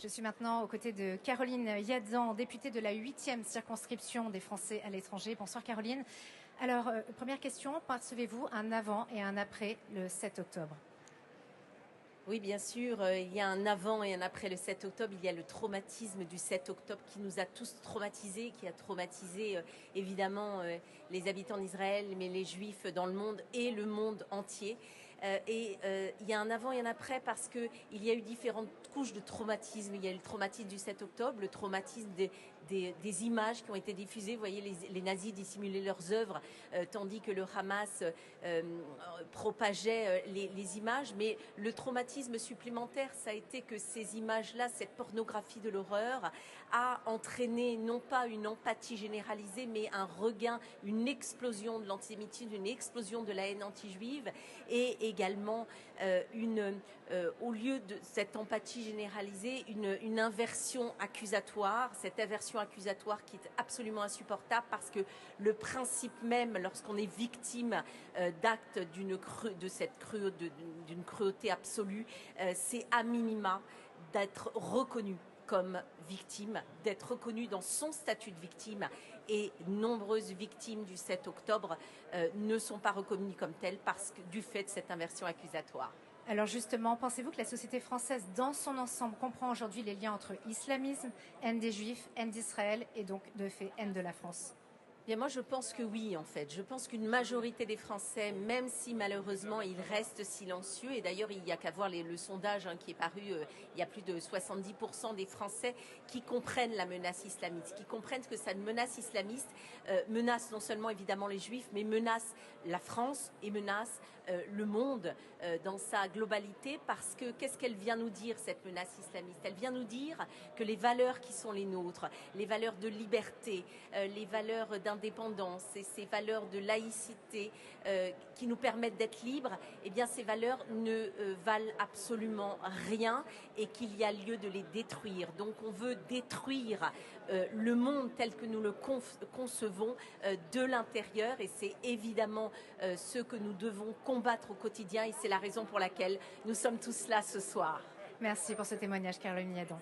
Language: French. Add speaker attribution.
Speaker 1: Je suis maintenant aux côtés de Caroline Yadzan, députée de la 8e circonscription des Français à l'étranger. Bonsoir Caroline. Alors, première question, percevez-vous un avant et un après le 7 octobre?
Speaker 2: Oui, bien sûr, il y a un avant et un après le 7 octobre. Il y a le traumatisme du 7 octobre qui nous a tous traumatisés, qui a traumatisé évidemment les habitants d'Israël, mais les Juifs dans le monde et le monde entier. Il y a un avant et un après parce qu'il y a eu différentes couches de traumatisme. Il y a eu le traumatisme du 7 octobre, le traumatisme des images qui ont été diffusées. Vous voyez, les nazis dissimulaient leurs œuvres, tandis que le Hamas propageait les images. Mais le traumatisme supplémentaire, ça a été que ces images-là, cette pornographie de l'horreur, a entraîné non pas une empathie généralisée, mais un regain, une explosion de l'antisémitisme, une explosion de la haine anti-juive, et également au lieu de cette empathie généralisée, une inversion accusatoire, cette inversion accusatoire qui est absolument insupportable parce que le principe même, lorsqu'on est victime d'actes d'une cruauté absolue, c'est à minima d'être reconnu comme victime, d'être reconnue dans son statut de victime, et nombreuses victimes du 7 octobre ne sont pas reconnues comme telles parce que du fait de cette inversion accusatoire.
Speaker 1: Alors justement, pensez-vous que la société française dans son ensemble comprend aujourd'hui les liens entre islamisme, haine des Juifs, haine d'Israël et donc de fait haine de la France?
Speaker 2: Bien, moi, je pense que oui, en fait. Je pense qu'une majorité des Français, même si malheureusement ils restent silencieux, et d'ailleurs, il n'y a qu'à voir le sondage qui est paru, il y a plus de 70% des Français qui comprennent la menace islamiste, qui comprennent que cette menace islamiste menace non seulement évidemment les Juifs, mais menace la France et menace le monde dans sa globalité, parce que qu'est-ce qu'elle vient nous dire, cette menace islamiste? Elle vient nous dire que les valeurs qui sont les nôtres, les valeurs de liberté, les valeurs d'indépendance et ces valeurs de laïcité qui nous permettent d'être libres, eh bien ces valeurs ne valent absolument rien et qu'il y a lieu de les détruire. Donc on veut détruire le monde tel que nous le concevons de l'intérieur, et c'est évidemment ce que nous devons combattre au quotidien, et c'est la raison pour laquelle nous sommes tous là ce soir.
Speaker 1: Merci pour ce témoignage, Caroline Yadzan.